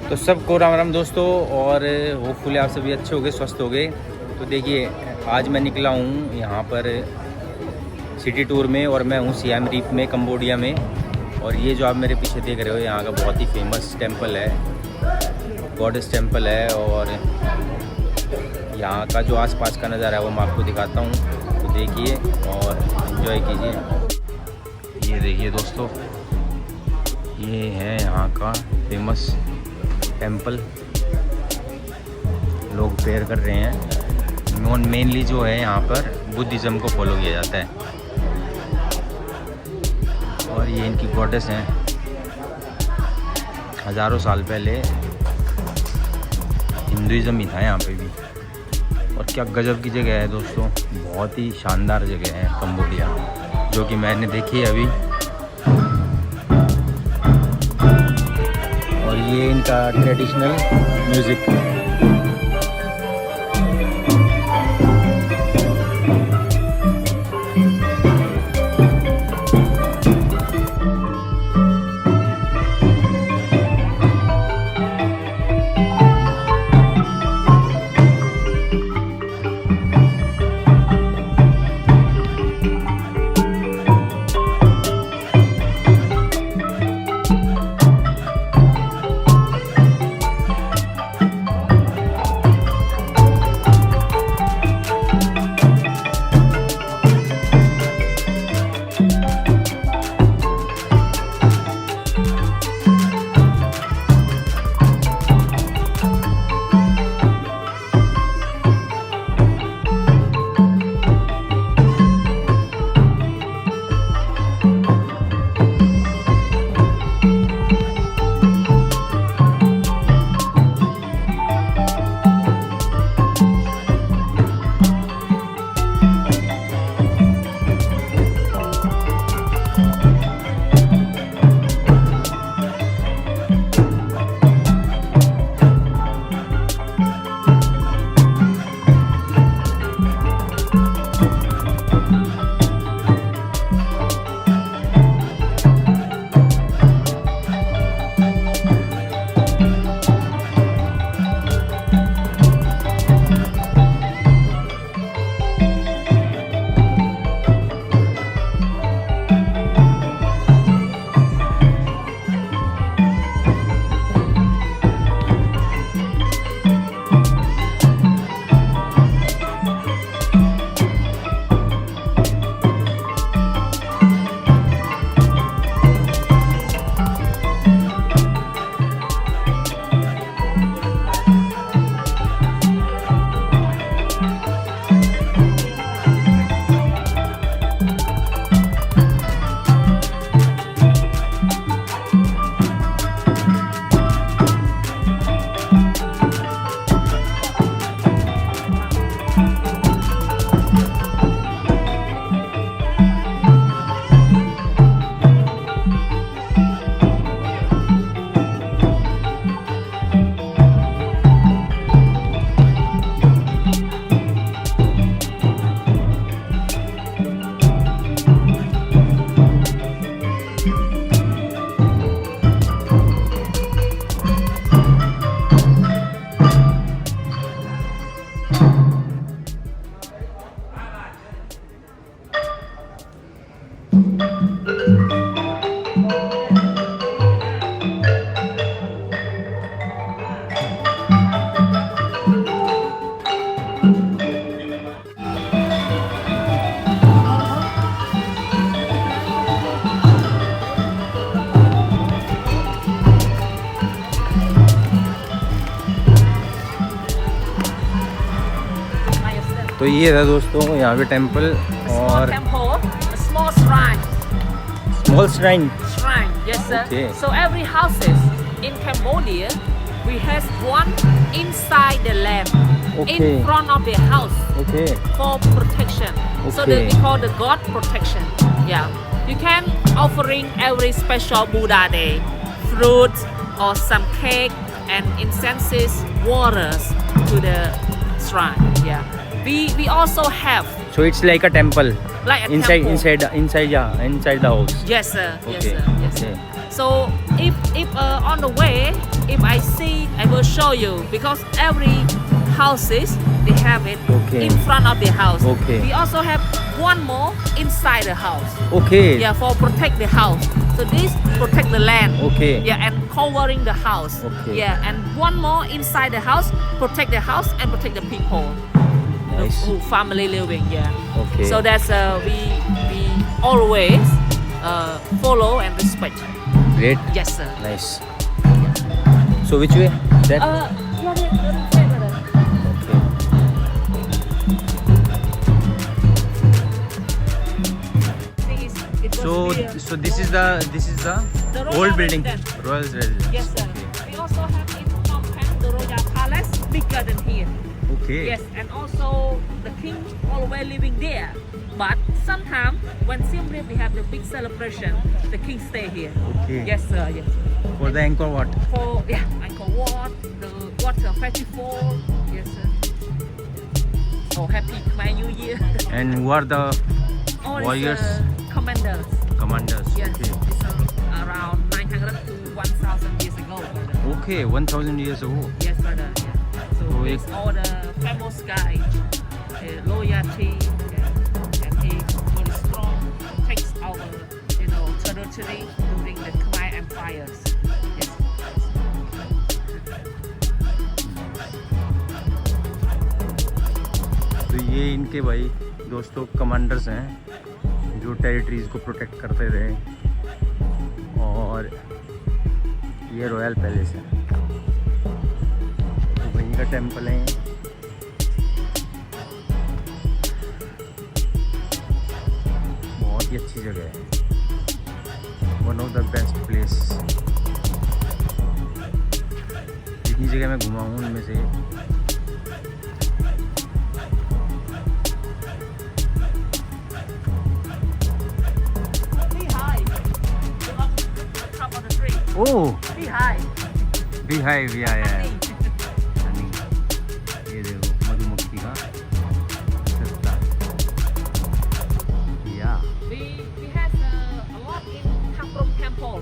तो सबको राम राम दोस्तों, और होपफुली आप सभी अच्छे हो गए, स्वस्थ हो गए। तो देखिए, आज मैं निकला हूँ यहाँ पर सिटी टूर में, और मैं हूँ सियाम रीप में, कंबोडिया में। और ये जो आप मेरे पीछे देख रहे हो, यहाँ का बहुत ही फेमस टेम्पल है, गॉडेस टेम्पल है। और यहाँ का जो आसपास का नज़ारा है वो मैं आपको दिखाता हूँ, तो देखिए और एंजॉय कीजिए। ये देखिए दोस्तों, ये है यहाँ का फेमस टेम्पल, लोग प्रेयर कर रहे हैं। मेनली जो है यहाँ पर बुद्धिज़्म को फॉलो किया जाता है, और ये इनकी गॉडेस हैं। हज़ारों साल पहले हिंदुइज़्म ही था यहाँ पे भी। और क्या गजब की जगह है दोस्तों, बहुत ही शानदार जगह है कंबोडिया, जो कि मैंने देखी है अभी। और ये इनका ट्रेडिशनल म्यूज़िक। तो ये था दोस्तों यहाँ पे टेम्पल, और small shrine. Small shrine. Shrine, yes sir. Okay. So every houses in Cambodia, we have one inside the land, Okay. in front of the house okay for protection. So Okay. that we call the God protection. Yeah. You can offering every special Buddha day, fruits or some cake and incenses, waters to the shrine. Yeah. We also have so it's like a temple. like a inside temple. inside the house. Yes, sir. Yes, Okay. sir. Yes, sir. Okay. So if on the way, if I see, I will show you because every houses they have it Okay. in front of the house. Okay. We also have one more inside the house. Okay. Yeah, for protect the house. So this protect the land. Okay. Yeah, and covering the house. Okay. Yeah, and one more inside the house, protect the house and protect the people. Nice. Who family living. Yeah. Okay. So that's we always follow and respect. Great. Yes, sir. Nice. So which way? That. Yeah, the brother. Okay. So this is the The Royal old building. Residence. Royal Residence. Yes, sir. Okay. We also have in Phnom Penh the Royal Palace, bigger than here. Okay. Yes, and also the king always living there. But sometimes when Siem Reap we have the big celebration, the king stay here. Okay. Yes, sir. Yes. For the Angkor Wat. For Angkor Wat, the water festival. Yes, sir. Oh, happy Khmer New Year. And who are the All warriors? is commanders. Commanders? Yes, Okay. it's around 900 to 1,000 years ago. Brother. Okay, 1000 years ago. Yes, brother. Yeah. So So it's all the famous guy, loyalty, and he very strong, takes our, territory during the Khmer empires. Yes. तो ये इनके भाई दोस्तों commanders हैं जो territories को protect करते रहे और ये रॉयल पैलेस है तो वहीं का टेम्पल है ये। बहुत ही अच्छी जगह है one of the best place जितनी जगह मैं घुमा हूँ उनमें से Be high. You up the top of the tree. Oh Be high. Beehive, yeah, yeah. Honey. Honey. ये देखो मधुमक्खी का छत्ता। Yeah. We have a lot in Thakrom Temple.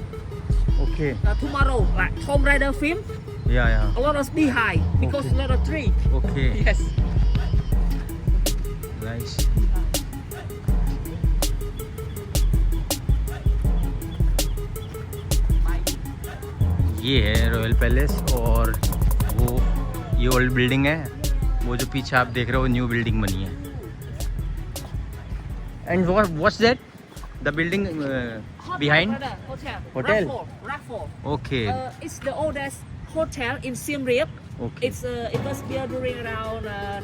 Okay. Tomorrow, like Tomb Raider film, Yeah, yeah. a lot of beehive because Okay. a lot of tree. Okay. Yes. Nice. ये है royal palace और वो ये old building है वो जो पीछे आप देख रहे हो न्यू बिल्डिंग बनी है and what's that the building behind Hotel. Hotel? Raffle. Okay It's the oldest hotel in Siem Reap. Okay It was built during around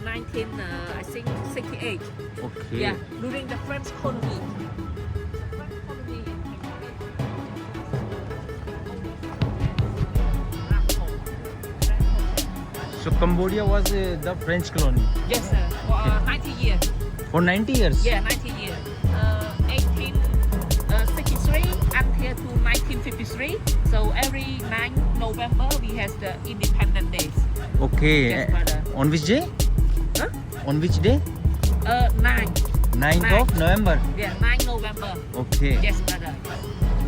1968. Okay Yeah, during the French colony. French colony in Raffle. So Cambodia was the French colony Yes, sir. For 90 years. For 90 years Yeah, 90 years. 1863 until to 1953. So every 9 November we have the Independent Days. okay Yes, brother. on which day Huh? on which day 9. 9th of November Yeah, 9 November. okay Yes, brother.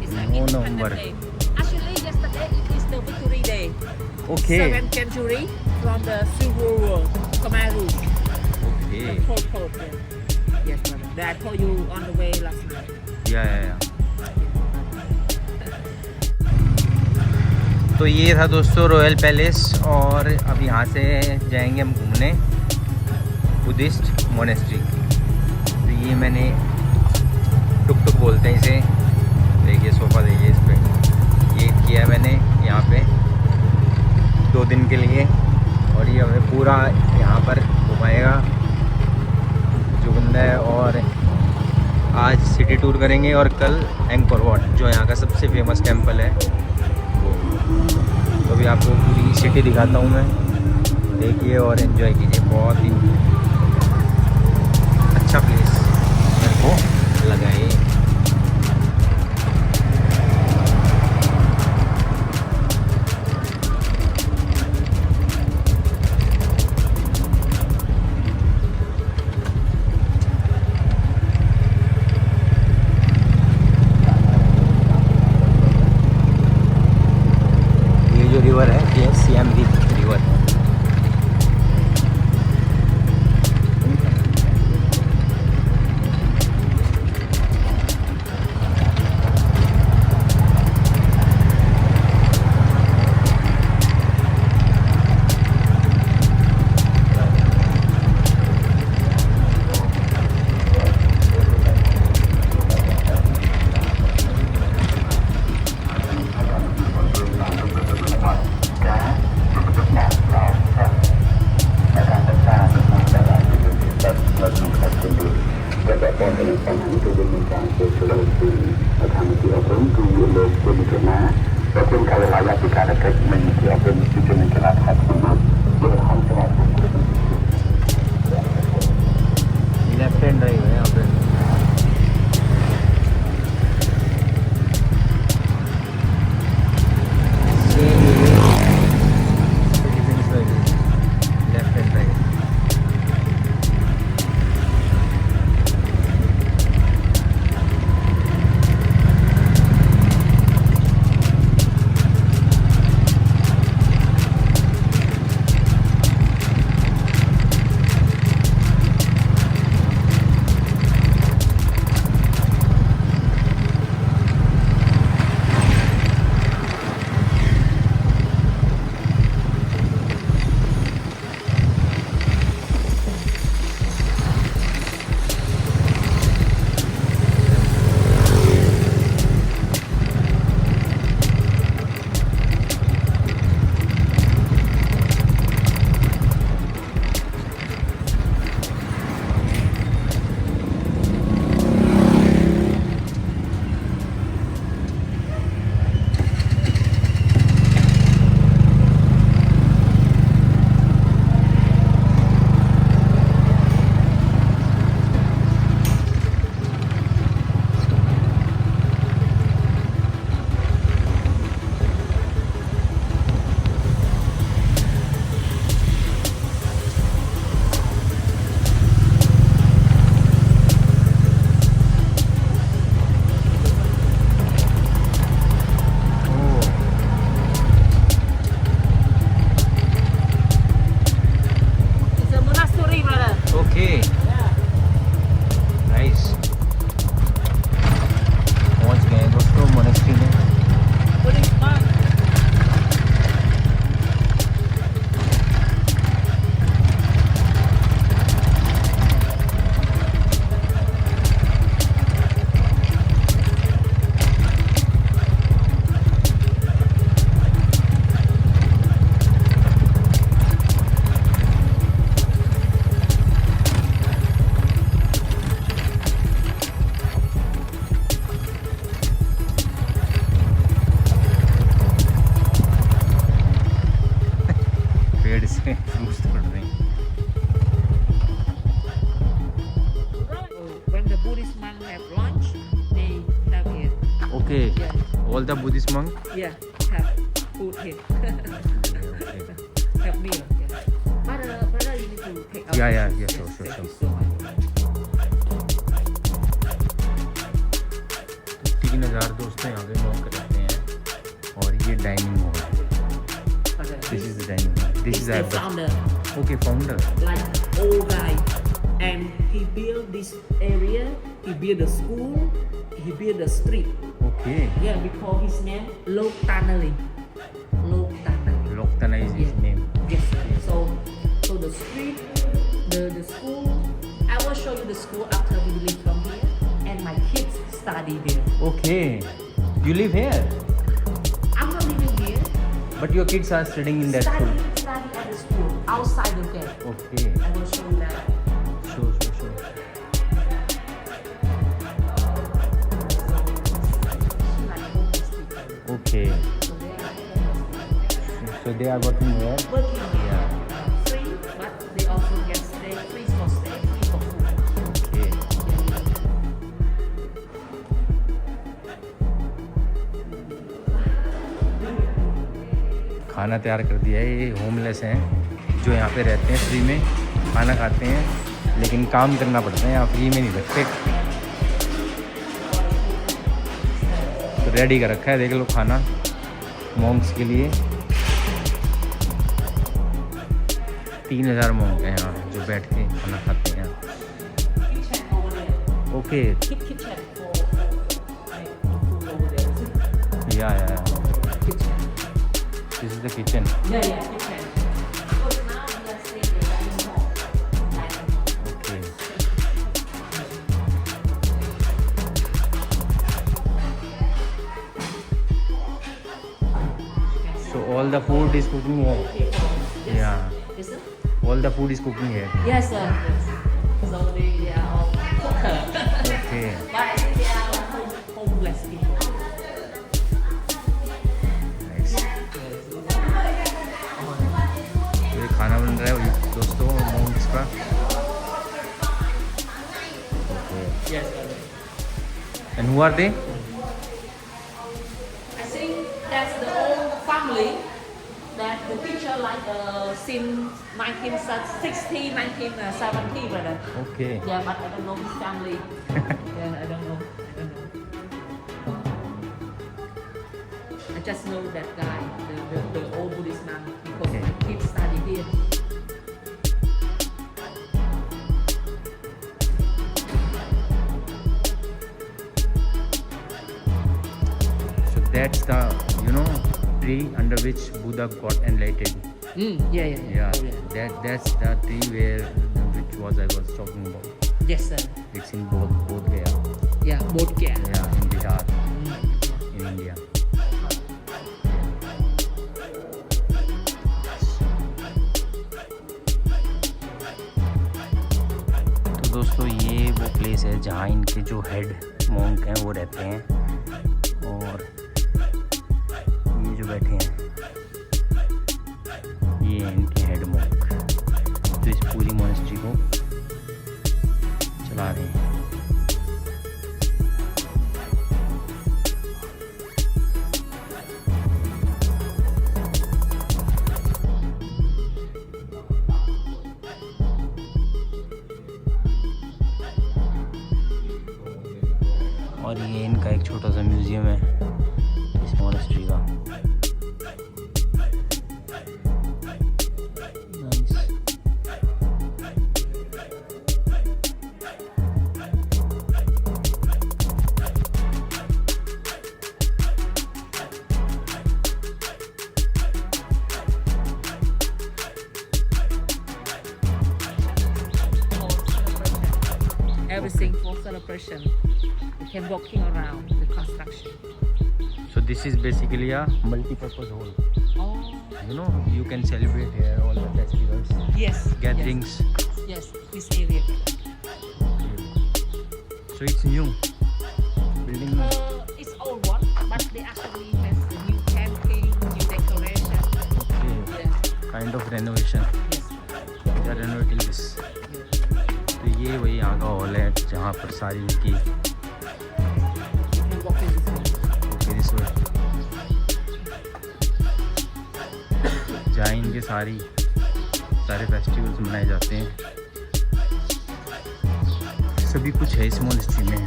It's an 9 Independent November. Day. Actually, yesterday it is the Victory Day. okay 7th century from the Civil War, Khmer Rouge. okay The Pol Pot. Yeah. Yes, brother. That I told you on the way last night. या तो ये था दोस्तों royal palace और अब यहाँ से जाएंगे हम घूमने बुद्धिस्ट मोनेस्ट्री। तो ये मैंने टुक टुक बोलते हैं इसे, देखिए सोफ़ा देखिए इस पर ये किया है मैंने यहाँ पे 2 दिन के लिए और ये हमें पूरा यहाँ पर घुमाएगा जुगंदा। और आज सिटी टूर करेंगे और कल एंकोर वाट जो यहाँ का सबसे फेमस टेंपल है तो अभी आपको पूरी सिटी दिखाता हूँ मैं, देखिए और एंजॉय कीजिए। बहुत ही अच्छा प्लेस मेरे को लगा ये। लेफ्ट हैंड ड्राइव है यहाँ पे। Left hand drive. It's a monastery, brother. Okay nice. पहुँच गए हैं दोस्तों मोनेस्ट्री में। Buddhist monk. पेड़ से फ्रूट्स पड़ रहे हैं। When the Buddhist monk have lunch, they have it. Okay Yeah, all the Buddhist monk. yeah, have food here. Have meal. Yeah. Brother, you need to take out. Yeah, yeah, this. sure, Yes, sure, thank sure. you so much. 3000 दोस्तों यहाँ पे mock रहते हैं और ये dining hall है। Brother, this is the dining hall. This He's is the the founder, okay founder. like old guy, and he built this area. He built a school. He built a street. Okay Yeah, we call his name Lok Tanali. Lok Tanali. लोकतना is his name. Yes. So the street, the school. I will show you the school after we leave from here, and my kids study there. Okay you live here I'm not living here. But your kids are studying in that Study school. at the school outside the gate. Okay I will show you that. Show show show Like homeless people. Okay So they are so they are working here. working here. या Free, but they also get stay free for stay, free for food. Okay खाना तैयार कर दिया है। ये homeless हैं जो यहाँ पे रहते हैं, फ्री में खाना खाते हैं, लेकिन काम करना पड़ता है, यहाँ फ्री में नहीं रखते। तो रेडी कर रखा है, देख लो खाना मॉन्क्स के लिए। 3000 मॉन्क हैं यहाँ जो बैठ के खाना खाते हैं। Kitchen over there. Okay Kitchen for make food over there. या Kitchen. This is the kitchen. Yeah, kitchen. Because now we are staying in dining hall. Dining hall. Okay so all the food is cooking here. Yes. Yeah. Is it? All the food is cooking here. Yes, sir. So they are all cooker. Okay. But I think they are homeless people. Nice. Yes, Stupa. Okay. Yes. And who are they? I think that's the old family that the picture like since 1960, 1970, brother. Okay. Yeah, but I don't know his family. Yeah, I don't know. I just know that guy, the old Buddhist man, because Okay. my kids study here. So that's the tree under which Buddha got enlightened. Yeah. Yeah. Oh, yeah. That's the tree which I was talking about. Yes, sir. It's in Bodh Gaya. Yeah, Bodh Gaya. Yeah, in Bihar, in India. तो दोस्तों ये वो place है जहाँ इनके जो head monk हैं वो रहते हैं, और ये जो बैठे हैं ये हैं इनके हेड मॉन्क, जो इस पूरी मोनेस्ट्री को चला रहे हैं। और ये इनका एक छोटा सा म्यूज़ियम है इस मोनेस्ट्री का। Nice. Everything for celebration. You can walking around the construction. So this is basically a multi-purpose hall. Oh, You can celebrate here all the festivals, yes. gatherings. Yes, this area. So it's new building. It's old one, but they actually has the new camping, new decoration. Okay, Yeah. kind of renovation. Yes. They are renovating this. तो ये वही यहाँ का hall है जहाँ पर सारी इनकी You can walk in this way. जहाँ इनके सारे फेस्टिवल्स मनाए जाते हैं, सभी कुछ है इस मोनेस्ट्री में।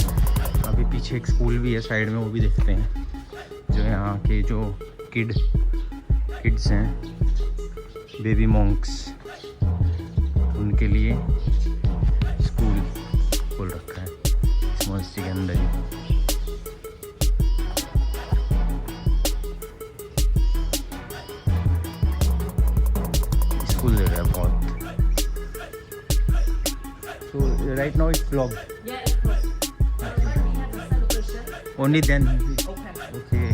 अभी पीछे एक स्कूल भी है साइड में, वो भी देखते हैं। जो यहाँ के जो किड्स हैं, बेबी मॉन्क्स, उनके लिए स्कूल खोल रखा है इस मोनेस्ट्री के अंदर ही। स्कूल दे रहा है बहुत। So right now it's vlog. Yeah, it was. When we have the celebration, Only then. open. Okay.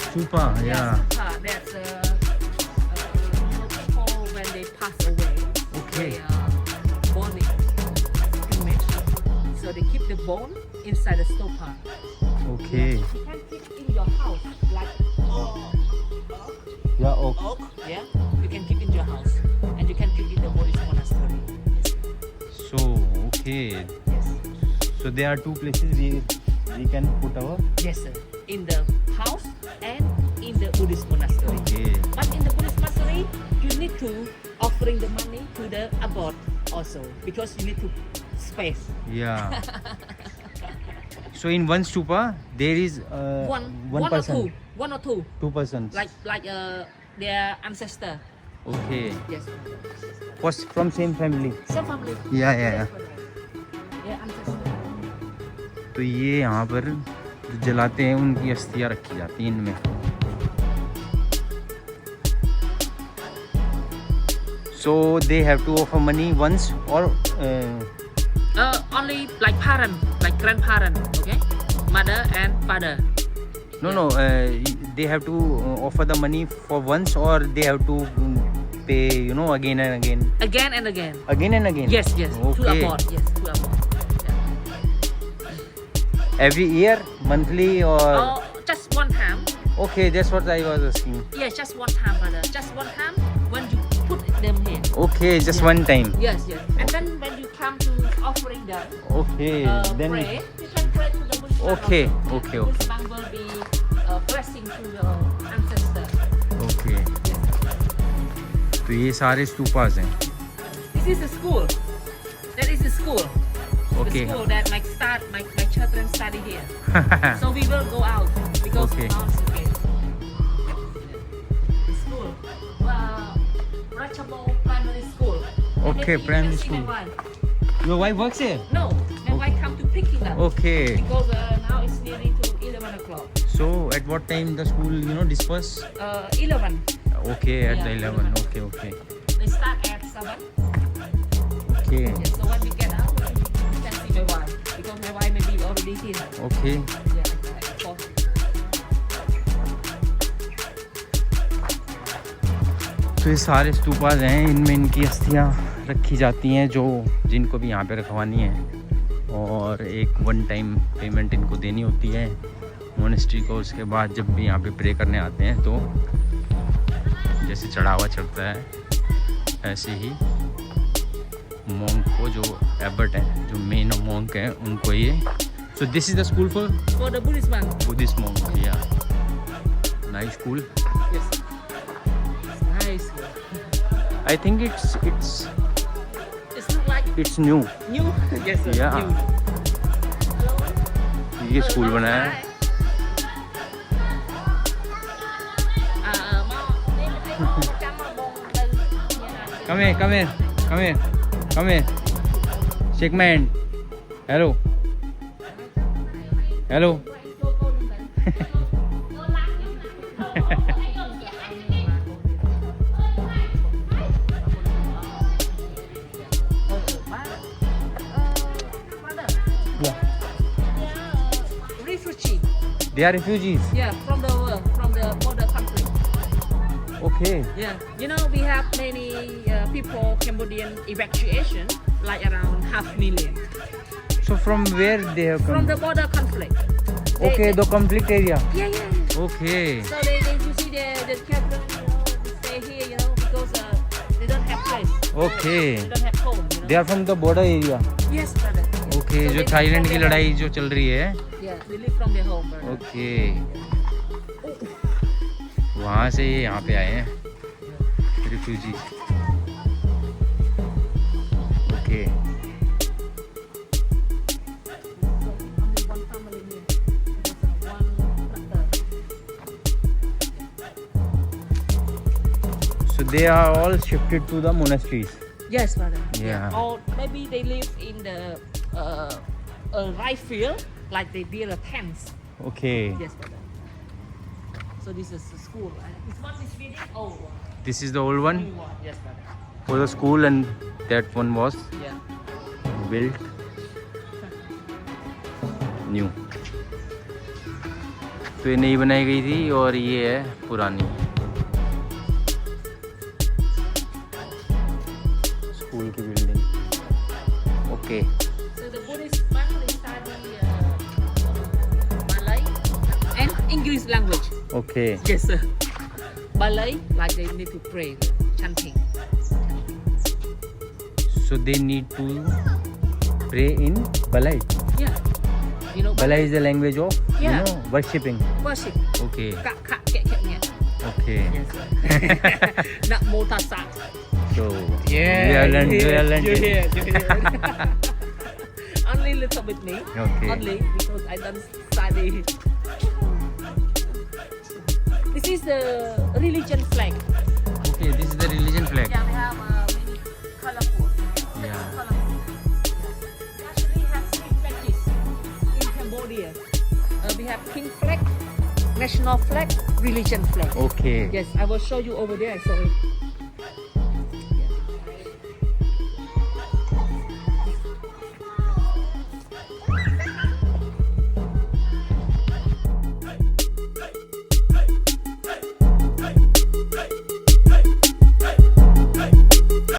Stupa, yeah. Stupa, that's people when they pass away. Okay. They bone image. So they keep the bone inside the stupa. Okay. You can keep in your house like Yeah. Okay. oak. Yeah, you can keep in your house, and you can keep in the Buddhist monastery. So okay. Yes. So there are two places we can put our. Yes, sir. In the house and in the Buddhist monastery. Okay. But in the Buddhist monastery, you need to offering the money to the abbot also because you need to space. Yeah. So in one stupa there is one person. One or two, Two persons. like their ancestor. Okay. Yes. Was from same family. Same family. Yeah. Their ancestor. तो ये यहाँ पर जो जलाते हैं उनकी अस्थियाँ रखी जाती हैं इनमें। So they have to offer money once or Only like parent, like grandparent, okay, mother and father. no they have to offer the money for once or they have to pay again and again. Again and again. Again and again. Yes. To Okay. abbot. Yes, to abbot. Every year, monthly or Just one time. Okay, that's what I was asking. Yes, just one time, brother. Just one time when you put them here. Okay, just one time. Yes, yes. And then when you come to offering them, Okay, then. pray, you can pray to the Buddhist monk Okay, also. okay, The Buddhist monk will be blessing to your ancestor. Okay. तो ये सारे stupas हैं. This is the school. That is the school. Okay. The school that my children study here. So we will go out because Okay. now it's okay. The school. Ratchamo Primary School. Okay, Maybe you primary can see school. my wife. Your wife works here? No, my wife come to pick him up. Okay. Because now it's nearly to 11 o'clock. So at what time the school disperse? 11. Okay, at Yeah, 11. 11. Okay, okay. They start at 7. Okay. Yeah, so when we get out, we can see my wife. Because my wife may be already here. Okay. Yeah, of course. तो ये सारे stupas हैं, इनमें इनकी अस्थियाँ रखी जाती हैं जो जिनको भी यहाँ पे रखवानी है, और एक वन टाइम पेमेंट इनको देनी होती है मोनेस्ट्री को. उसके बाद जब भी यहाँ पे प्रे करने आते हैं तो जैसे चढ़ावा चढ़ता है ऐसे ही मॉन्क को, जो एबट हैं, जो मेन मॉन्क हैं, उनको ये. So this is the school for For the Buddhist monk. Buddhist monk. Yeah nice school. Yes. It's nice. I think it's It's look like new. new. Yes, sir. Yeah. New. ये school बनाया है. Come here, come here, come here, come here. Shake my hand. Hello. Hello. Yeah. Refugee. They are refugees. Yeah, from the border country. Okay. Yeah, you know we have many people Cambodian evacuation, like around 500,000 So from where they have from come? the border conflict. Okay, the conflict area. Yeah, yeah. Okay. So they you see the children, they stay here, because they don't have place. Okay. They don't have home. They are from the border area. Yes, brother. Okay, So जो they Thailand live की from their लड़ाई जो चल रही है. home. Yeah, they live from their home, brother. Okay. वहाँ से ये यहाँ पे आए हैं refugee. Okay. Only one family here. One brother. So they are all shifted to the monasteries. Yes, brother. Yeah. Or maybe they live in the rice field, like they build a tents. Okay. Yes, brother. So this is the school. This one is really old one. This is the old one New one. Yes, brother. for the school, and that one was Yeah. built new. तो ये नई बनाई गई थी और ये है पुरानी. स्कूल की building. Okay. So the Buddhist monk they study Malay and English language. Okay. Yes, sir. Malay, like they need to pray, chanting. So they need to pray in Balai. Yeah. You know, Balai is the language of Yeah. worshipping. worship. Okay. Kak kak kek keknya. Okay. Yes, sir. Nak mo tasa. So we have learned. We have learned You it. hear, you hear. Only little bit me. Okay. Only because I don't study. This is the religion flag. Okay, this is the religion flag. Yeah, we have many colorful. Yeah. Colorful. We actually have 3 flags in Cambodia. We have pink flag, national flag, religion flag. Okay. Yes, I will show you over there. Sorry.